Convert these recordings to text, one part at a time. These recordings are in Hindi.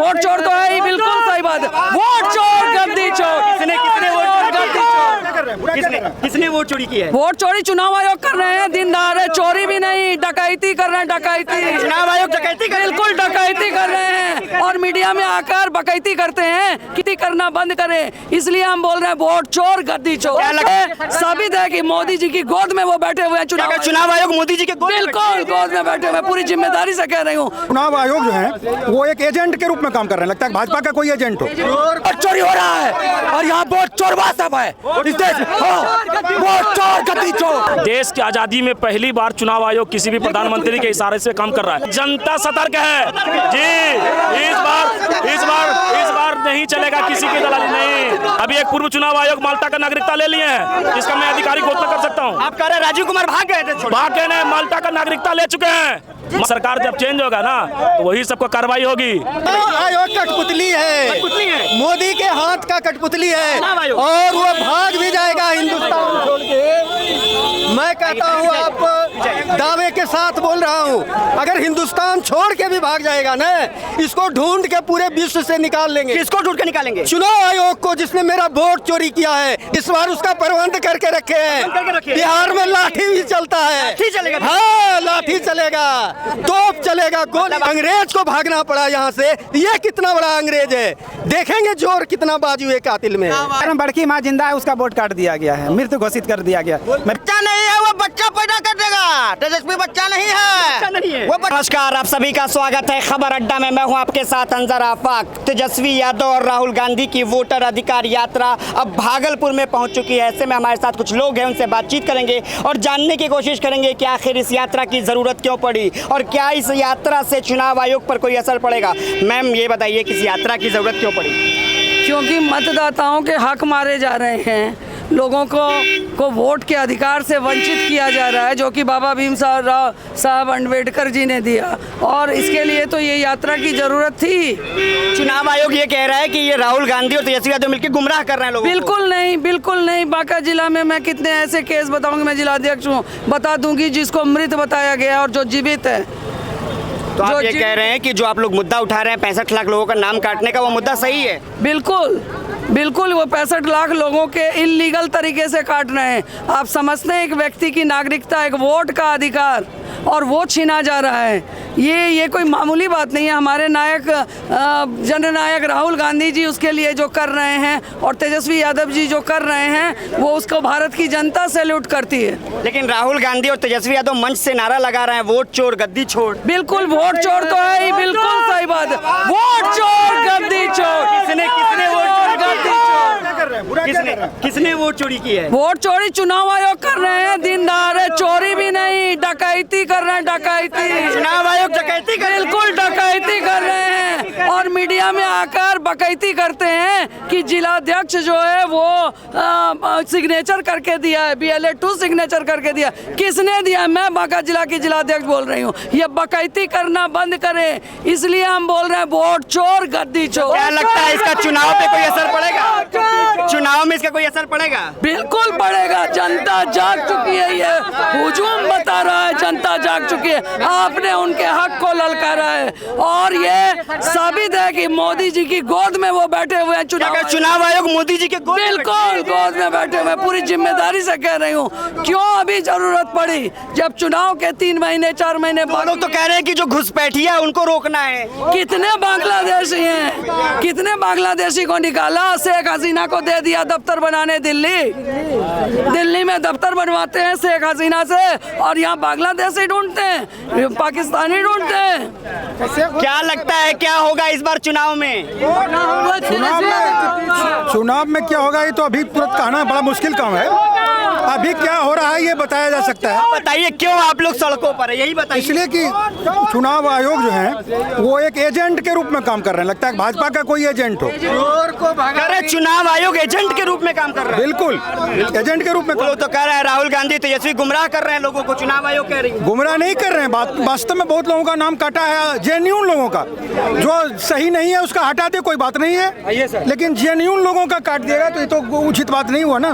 वोट चोर तो है ही, बिल्कुल सही बात है। वोट चोर, गद्दी चोर। किसने वोट चोरी की है? वोट चोरी चुनाव आयोग कर रहे हैं, दिन दहाड़े। चोरी भी नहीं, डकैती कर रहे हैं, डकैती। चुनाव आयोग डकैती कर, बिल्कुल डकैती कर रहे हैं और मीडिया में आकर बकैती करते हैं। किती करना बंद करें, इसलिए हम बोल रहे हैं वोट चोर, गद्दी चोर। साबित है कि मोदी जी की गोद में वो बैठे हुए हैं। चुनाव आयोग मोदी जी के बिल्कुल गोद में बैठे हुए, पूरी जिम्मेदारी से कह रही हूँ। चुनाव आयोग जो है वो एक एजेंट के रूप में काम कर रहे हैं। लगता है भाजपा का कोई एजेंट हो। वोट चोरी हो रहा है और यहाँ वोट चोरवा सब है इस देश में। वोट चोर, गद्दी चोर। देश की आजादी में पहली बार चुनाव आयोग किसी भी प्रधानमंत्री के इशारे से काम कर रहा है। जनता सतर्क है जी। इस बार नहीं चलेगा किसी की दलाली नहीं। अभी एक पूर्व चुनाव आयोग माल्टा का नागरिकता ले लिए हैं, इसका मैं आधिकारिक घोषणा कर सकता हूँ। आप कह रहे राजीव कुमार भाग गए थे? भाग गए नहीं, माल्टा का नागरिकता ले चुके हैं। सरकार जब चेंज होगा ना तो वही सबको कार्रवाई होगी। आयोग कठपुतली है, मोदी के हाथ का कठपुतली है और वो भाग भी जाएगा हिंदुस्तान छोड़ के। मैं कहता हूँ आपको, दावे के साथ बोल रहा हूँ, अगर हिंदुस्तान छोड़ के भी भाग जाएगा ना, इसको ढूंढ के पूरे विश्व से निकाल लेंगे। किसको ढूंढ के निकालेंगे? चुनाव आयोग को, जिसने मेरा वोट चोरी किया है। इस बार उसका प्रबंध करके रखे हैं। बिहार में लाठी भी चलता है। लाठी चलेगा? हाँ, लाठी चलेगा, तोप चलेगा, गोली। अंग्रेज को भागना पड़ा यहाँ से। ये कितना बड़ा अंग्रेज है, देखेंगे जोर कितना बाजू है कातिल में। बड़की माँ जिंदा है, उसका वोट काट दिया गया है, मृत घोषित कर दिया गया। बच्चा नहीं है, वो बच्चा पैदा कर देगा। तेजस्वी बच्चा नहीं है, वो। नमस्कार, आप सभी का स्वागत है खबर अड्डा में। मैं हूं आपके साथ अंजर आफाक। तेजस्वी यादव और राहुल गांधी की वोटर अधिकार यात्रा अब भागलपुर में पहुंच चुकी है। ऐसे में हमारे साथ कुछ लोग हैं, उनसे बातचीत करेंगे और जानने की कोशिश करेंगे कि आखिर इस यात्रा की जरूरत क्यों पड़ी और क्या इस यात्रा से चुनाव आयोग पर कोई असर पड़ेगा। मैम, ये बताइए कि इस यात्रा की जरूरत क्यों पड़ी? क्योंकि मतदाताओं के हक मारे जा रहे हैं, लोगों को वोट के अधिकार से वंचित किया जा रहा है, जो कि बाबा भीम साहब अम्बेडकर जी ने दिया, और इसके लिए तो ये यात्रा की जरूरत थी। चुनाव आयोग ये कह रहा है कि ये राहुल गांधी और तेजस्वी यादव मिलकर गुमराह कर रहे हैं लोगों को। बिल्कुल नहीं। बांका जिला में मैं कितने ऐसे केस बताऊंगी, मैं जिलाध्यक्ष हूँ, बता दूंगी जिसको मृत बताया गया और जो जीवित है। तो आप ये कह रहे हैं कि जो आप लोग मुद्दा उठा रहे हैं 65 लाख लोगों का नाम काटने का, वो मुद्दा सही है? बिल्कुल वो 65 लाख लोगों के इल्लीगल तरीके से काट रहे हैं। आप समझते हैं एक व्यक्ति की नागरिकता, एक वोट का अधिकार, और वो छीना जा रहा है। ये कोई मामूली बात नहीं है। हमारे नायक जननायक राहुल गांधी जी उसके लिए जो कर रहे हैं और तेजस्वी यादव जी जो कर रहे हैं, वो उसको भारत की जनता सैल्यूट करती है। लेकिन राहुल गांधी और तेजस्वी यादव मंच से नारा लगा रहे हैं, वोट चोर, गद्दी छोड़। बिल्कुल वोट चोर तो है ही, बिल्कुल सही बात है। वोट चोर, गद्दी चोर। किसने वोट चोरी की है? वोट चोरी चुनाव आयोग कर रहे हैं, दिन दहाड़े। चोरी भी नहीं, डकैती कर रहे हैं, डकैती। चुनाव आयोग डकैती कर, बिल्कुल डकैती कर रहे हैं और मीडिया में आकर बकैती करते हैं कि जिलाध्यक्ष जो है वो सिग्नेचर करके दिया है, BLA 2 सिग्नेचर करके दिया। किसने दिया? मैं बांका जिला की जिलाध्यक्ष बोल रही हूँ। ये बकैती करना बंद करें, इसलिए हम बोल रहे हैं वोट चोर, गद्दी चोर। क्या लगता है इसका चुनाव पे कोई असर पड़ेगा? चुनाव में इसका कोई असर पड़ेगा? बिल्कुल पड़ेगा। जनता जाग चुकी है, ये हुजूम बता रहा है, जनता जाग चुकी है। आपने उनके हक को ललकारा है और ये साबित है कि मोदी जी की गोद में वो बैठे हुए हैं। चुनाव आयोग मोदी जी के बिल्कुल गोद में बैठे हुए, पूरी जिम्मेदारी से कह रही हूँ। क्यों अभी जरूरत पड़ी जब चुनाव के 3 महीने 4 महीने बाद? लोग तो कह रहे हैं कि जो घुसपैठिया है उनको रोकना है। कितने बांग्लादेशी हैं, कितने बांग्लादेशी को निकाला? शेख हसीना को दे दिया दफ्तर बनाने दिल्ली में दफ्तर बनवाते हैं शेख हसीना से, और यहाँ बांग्लादेशी ढूंढते हैं, पाकिस्तानी ढूंढते हैं। क्या लगता है क्या होगा इस बार चुनाव में? चुनाव में क्या होगा ये तो अभी तुरंत कहना बड़ा मुश्किल काम है। अभी क्या हो रहा है ये बताया जा सकता है। बताइए क्यों आप लोग सड़कों पर है, यही बताइए। इसलिए कि चुनाव आयोग जो है वो एक एजेंट के रूप में काम कर रहे हैं। लगता है भाजपा का कोई एजेंट हो। चुनाव आयोग एजेंट के रूप में काम कर रहा है? बिल्कुल एजेंट के रूप में। लोग तो कह रहे हैं राहुल गांधी तेजस्वी गुमराह कर रहे हैं लोगों को, चुनाव आयोग कह रही है। गुमराह नहीं कर रहे हैं, वास्तव में बहुत लोगों का नाम काटा है, जेन्युइन लोगों का। जो सही नहीं है उसका हटा दे, कोई बात नहीं है, लेकिन जेन्युइन लोगों का काट देगा तो ये तो उचित बात नहीं हुआ ना।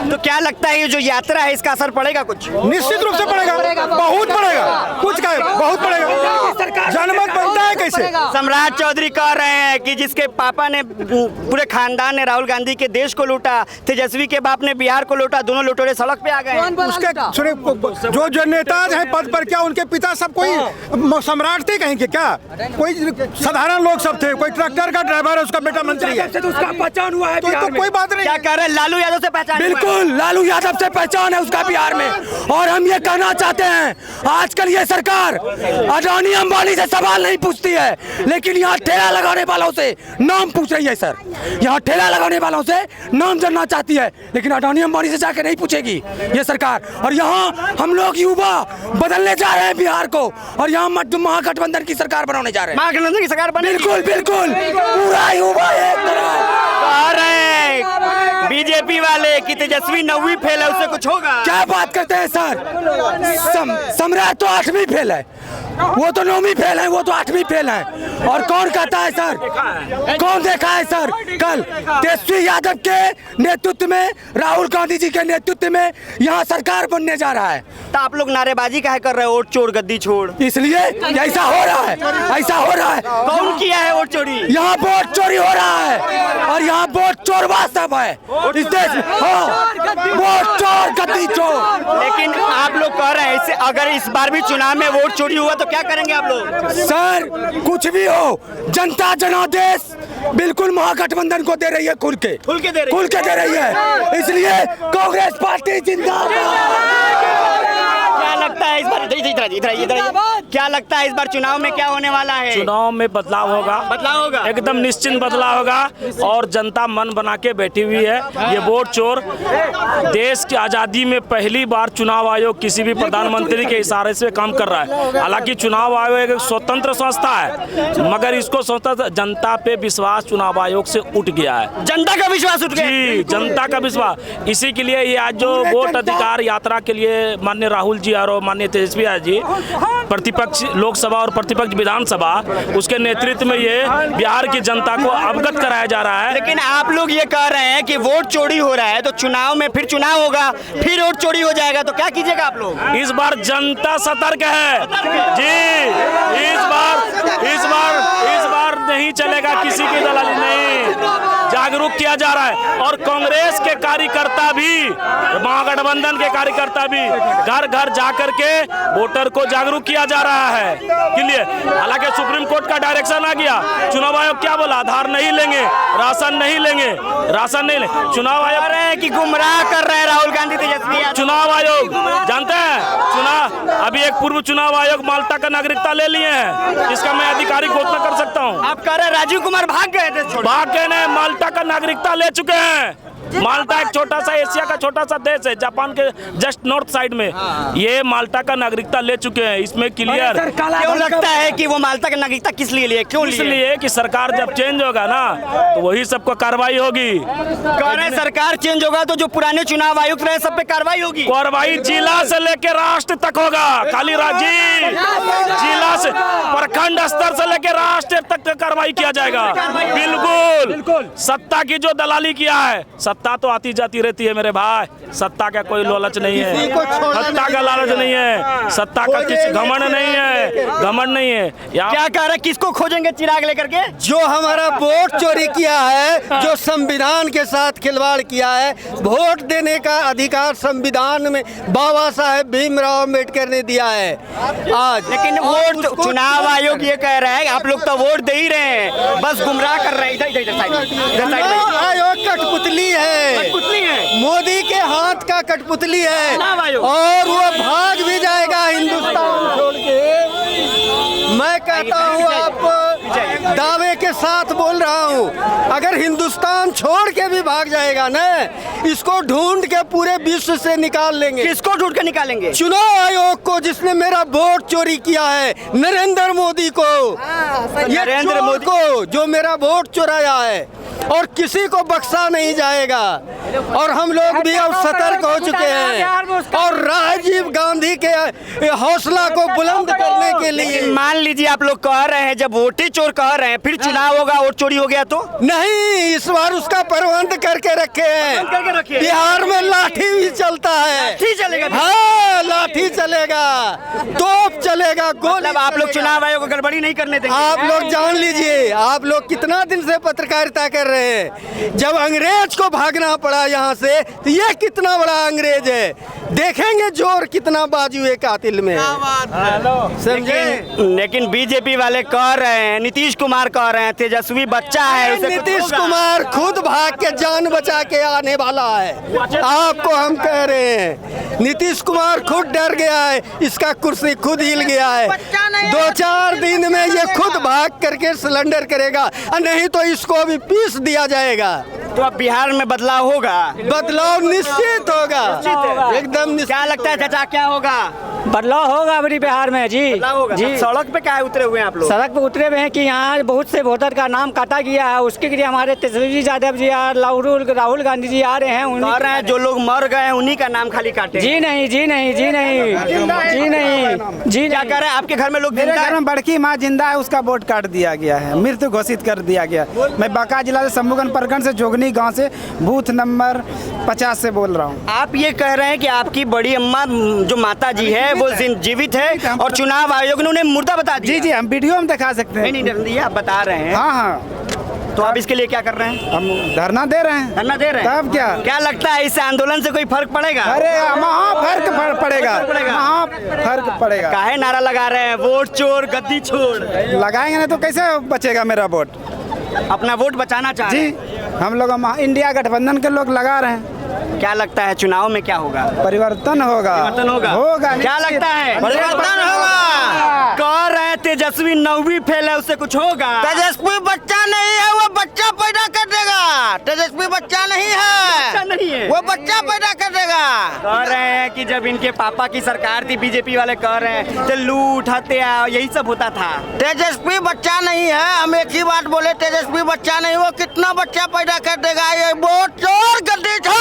तो क्या लगता है ये जो यात्रा है इसका असर पड़ेगा कुछ? निश्चित रूप से पड़ेगा, बहुत पड़ेगा, कुछ का बहुत पड़ेगा। जनमत बनता है कैसे? सम्राट चौधरी कह रहे हैं कि जिसके पापा ने, पूरे खानदान ने राहुल गांधी के देश को लूटा, तेजस्वी के बाप ने बिहार को लूटा, दोनों लुटेरे सड़क पे आ गए हैं। उसके सुने, जो नेता हैं पद पर, क्या उनके पिता सब कोई सम्राट थे कहीं के? क्या कोई साधारण लोग सब थे? कोई ट्रैक्टर का ड्राइवर है, उसका बेटा मंत्री है, तो उसका पहचान हुआ है तो कोई बात नहीं। क्या कह रहे हैं? लालू यादव से पहचान? बिल्कुल, लालू यादव से पहचान है उसका बिहार में। और हम ये कहना चाहते हैं, आजकल ये सरकार अडानी अंबानी से सवाल नहीं पूछती है, लेकिन यहाँ ठेला लगाने वालों से नाम पूछ रही है। सर, यहाँ ठेला लगाने वालों से नाम जानना चाहती है, लेकिन अडानी अंबानी से जाके नहीं पूछेगी ये सरकार। और यहाँ हम लोग युवा बदलने जा रहे हैं बिहार को, और यहाँ महागठबंधन की सरकार बनाने जा रहे हैं। महागठबंधन की सरकार बनेगी? बिल्कुल बिल्कुल, पूरा युवा एक तरफ कह रहे हैं बीजेपी वाले कि तेजस्वी 9वीं फेल है, उससे कुछ होगा? क्या बात करते हैं सर? सम्राट तो 8वीं फेल है, वो तो 9वीं फेल है, वो तो 8वीं फेल है। और कौन कहता है सर? कौन देखा है सर? कल तेजस्वी यादव के नेतृत्व में, राहुल गांधी जी के नेतृत्व में यहाँ सरकार बनने जा रहा है। तो आप लोग नारेबाजी काहे कर रहे हो? वोट चोर, गद्दी छोड़। इसलिए ऐसा हो रहा है, ऐसा हो रहा है। कौन किया है वोट चोरी? यहाँ वोट चोरी हो रहा है, और यहाँ वोट चोरवा सब है इस देश में। हाँ, वोट चोर, गद्दी चोर। लेकिन आप लोग कह रहे हैं इससे अगर इस बार भी चुनाव में वोट चोरी हुआ तो क्या करेंगे आप लोग? सर, कुछ भी हो, जनता जनादेश बिल्कुल महागठबंधन को दे रही है, खुल के दे रही है। इसलिए कांग्रेस पार्टी जिंदाबाद। क्या लगता है इस बार, इधर क्या लगता है इस बार चुनाव में क्या होने वाला है? चुनाव में बदलाव होगा, एकदम निश्चित बदलाव होगा। और जनता मन बना के बैठी हुई है। ये वोट चोर, देश की आज़ादी में पहली बार चुनाव आयोग किसी भी प्रधानमंत्री के इशारे से काम कर रहा है। हालांकि चुनाव आयोग एक स्वतंत्र संस्था है, मगर इसको स्वतंत्र, जनता पे विश्वास चुनाव आयोग से उठ गया है। जनता का विश्वास उठ गया? जी, जनता का विश्वास। इसी के लिए ये आज जो वोट अधिकार यात्रा के लिए माननीय राहुल जी और माननीय तेजस्वी जी, प्रतिपक्ष लोकसभा और प्रतिपक्ष विधानसभा, उसके नेतृत्व में ये बिहार की जनता को अवगत कराया जा रहा है। लेकिन आप लोग ये कह रहे हैं कि वोट चोरी हो रहा है, तो चुनाव में फिर चुनाव होगा, फिर वोट चोरी हो जाएगा, तो क्या कीजिएगा आप लोग? इस बार जनता सतर्क है जी। इस बार नहीं चलेगा किसी की दलाली, नहीं, जागरूक किया जा रहा है। और कांग्रेस के कार्यकर्ता भी, महागठबंधन के कार्यकर्ता भी घर घर जाकर के वोटर को जागरूक किया जा रहा है के लिए। हालांकि सुप्रीम कोर्ट का डायरेक्शन आ गया, चुनाव आयोग क्या बोला? आधार नहीं लेंगे, राशन नहीं लेंगे। चुनाव आयोग कह रहे हैं कि गुमराह कर रहे हैं राहुल गांधी, तेजस्वी। चुनाव आयोग जानते हैं, चुनाव अभी एक पूर्व चुनाव आयोग माल्टा का नागरिकता ले लिए हैं, इसका मैं आधिकारिक घोषणा कर सकता हूँ। आप कह रहे हैं राजीव कुमार भाग गए थे? भाग गए ने, माल्टा का नागरिकता ले चुके हैं। माल्टा एक छोटा सा एशिया का छोटा सा देश है, जापान के जस्ट नॉर्थ साइड में। ये माल्टा का नागरिकता ले चुके हैं, इसमें क्लियर। क्यों लगता है कि वो माल्टा का नागरिकता किस लिए लिए? क्यों लिए? इसलिए कि सरकार जब चेंज होगा ना, तो वही सबको कार्रवाई होगी। कह रहे हैं सरकार चेंज होगा तो जो पुराने चुनाव आयुक्त रहे सब पे कार्रवाई होगी। कार्रवाई जिला से लेकर राष्ट्र तक होगा। खाली राज्य जिला से, प्रखंड स्तर से लेकर राष्ट्र तक कार्रवाई किया जाएगा। बिल्कुल। सत्ता की जो दलाली किया है, सत्ता तो आती जाती रहती है मेरे भाई, सत्ता का कोई लालच नहीं है, सत्ता का लालच नहीं है, सत्ता का किसी घमंड नहीं है। क्या कह रहे, किसको खोजेंगे चिराग लेकर के? जो हमारा वोट चोरी किया है, जो संविधान के साथ खिलवाड़ किया है। वोट देने का अधिकार संविधान में बाबा साहेब भीमराव अम्बेडकर ने दिया है आज। लेकिन वोट चुनाव आयोग ये कह रहा है आप लोग तो वोट दे ही रहे हैं, बस गुमराह कर रहे हैं। इधर चुनाव आयोग कठपुतली है, मोदी के हाथ का कठपुतली है, और वो भाग भी जाएगा हिंदुस्तान छोड़ के। मैं कहता हूँ, आप दावे के साथ बोल रहा हूँ, अगर हिंदुस्तान छोड़ के भी भाग जाएगा ना, इसको ढूंढ के पूरे विश्व से निकाल लेंगे। किसको ढूंढ के निकालेंगे? चुनाव आयोग को, जिसने मेरा वोट चोरी किया है, नरेंद्र मोदी को, नरेंद्र मोदी को जो मेरा वोट चुराया है, और किसी को बख्शा नहीं जाएगा। और हम लोग भी अब सतर्क हो चुके हैं, और राजीव गांधी के हौसला को बुलंद करने के लिए। मान लीजिए आप लोग कह रहे हैं, जब वोटे चोर कह रहे हैं, फिर चुनाव होगा वोट चोरी हो गया तो नहीं, इस बार उसका प्रबंध करके रखे हैं। बिहार में लाठी भी चलता है। लाठी चलेगा? हाँ, लाठी चलेगा, तोप चलेगा, गोली। मतलब आप लोग चुनाव आयोग को गड़बड़ी नहीं करने देंगे? आप लोग जान लीजिए, आप लोग कितना दिन से पत्रकारिता कर रहे हैं। जब अंग्रेज को भागना पड़ा यहाँ से, तो ये कितना बड़ा अंग्रेज है। देखेंगे जोर कितना बाजू है कातिल में। समझे? लेकिन बीजेपी वाले कह रहे हैं, नीतीश कुमार कह रहे हैं तेजस्वी बच्चा है, उसे कुछ नीतीश होगा। कुमार खुद भाग के जान बचा के आने वाला है। आपको हम कह रहे हैं, नीतीश कुमार खुद डर गया है, इसका कुर्सी खुद हिल गया है। 2-4 दिन में ये खुद भाग करके सिलेंडर करेगा, और नहीं तो इसको अभी पीस दिया जाएगा। तो अब बिहार में बदलाव होगा? बदलाव निश्चित होगा, एकदम निश्चित। क्या लगता है चाचा, क्या होगा? बदलाव होगा अभी बिहार में जी। बदलाव होगा। जी, सड़क पे क्या उतरे हुए हैं आप लोग? सड़क पे उतरे हुए हैं कि यहाँ बहुत से वोटर का नाम काटा गया है, उसके लिए हमारे तेजस्वी यादव जी और राहुल गांधी जी आ रहे हैं। कह रहे हैं जो लोग मर गए हैं उन्हीं का नाम खाली काटे। जी नहीं, जी नहीं, जी नहीं, जी नहीं, जी क्या कह रहे हैं? आपके घर में लोग मेरे जिंदा घर हैं? में बड़की माँ जिंदा है, उसका वोट काट दिया गया है, मृत्यु घोषित कर दिया गया। मैं बांका जिला से शंभुगन प्रखंड से जोगनी गांव से बूथ नंबर 50 से बोल रहा हूँ। आप ये कह रहे हैं कि आपकी बड़ी अम्मा जो माता जी है वो जीवित है और चुनाव आयोग ने उन्हें मुर्दा बता दिया? जी जी, हम वीडियो में दिखा सकते हैं। नहीं नहीं, आप बता रहे हैं। हाँ हाँ, तो आप इसके लिए क्या कर रहे हैं? हम धरना दे रहे हैं। धरना दे रहे हैं? तब क्या? क्या लगता है इससे आंदोलन से कोई फर्क पड़ेगा? अरे वहाँ फर्क पड़ेगा, वहाँ फर्क पड़ेगा। काहे नारा लगा रहे हैं, वोट चोर गद्दी छोड़? लगाएंगे नहीं तो कैसे बचेगा मेरा वोट? अपना वोट बचाना चाह रहे जी, हैं? हम लोग इंडिया गठबंधन के लोग लगा रहे हैं। क्या लगता है चुनाव में क्या होगा? परिवर्तन होगा, परिवर्तन होगा? होगा। क्या लगता है? परिवर्तन होगा। कह रहे हैं तेजस्वी 9वीं फेल है, उससे कुछ होगा? तेजस्वी बच्चा नहीं है, वो बच्चा पैदा कर देगा। तेजस्वी बच्चा नहीं है, बच्चा नहीं है, वो बच्चा पैदा कर देगा। कह रहे हैं कि जब इनके पापा की सरकार थी, बीजेपी वाले कह रहे हैं तो लूट हत्या यही सब होता था। तेजस्वी बच्चा नहीं है, हम एक ही बात बोले, तेजस्वी बच्चा नहीं, वो कितना बच्चा पैदा कर देगा। ये वोट चोर गद्दी छोड़।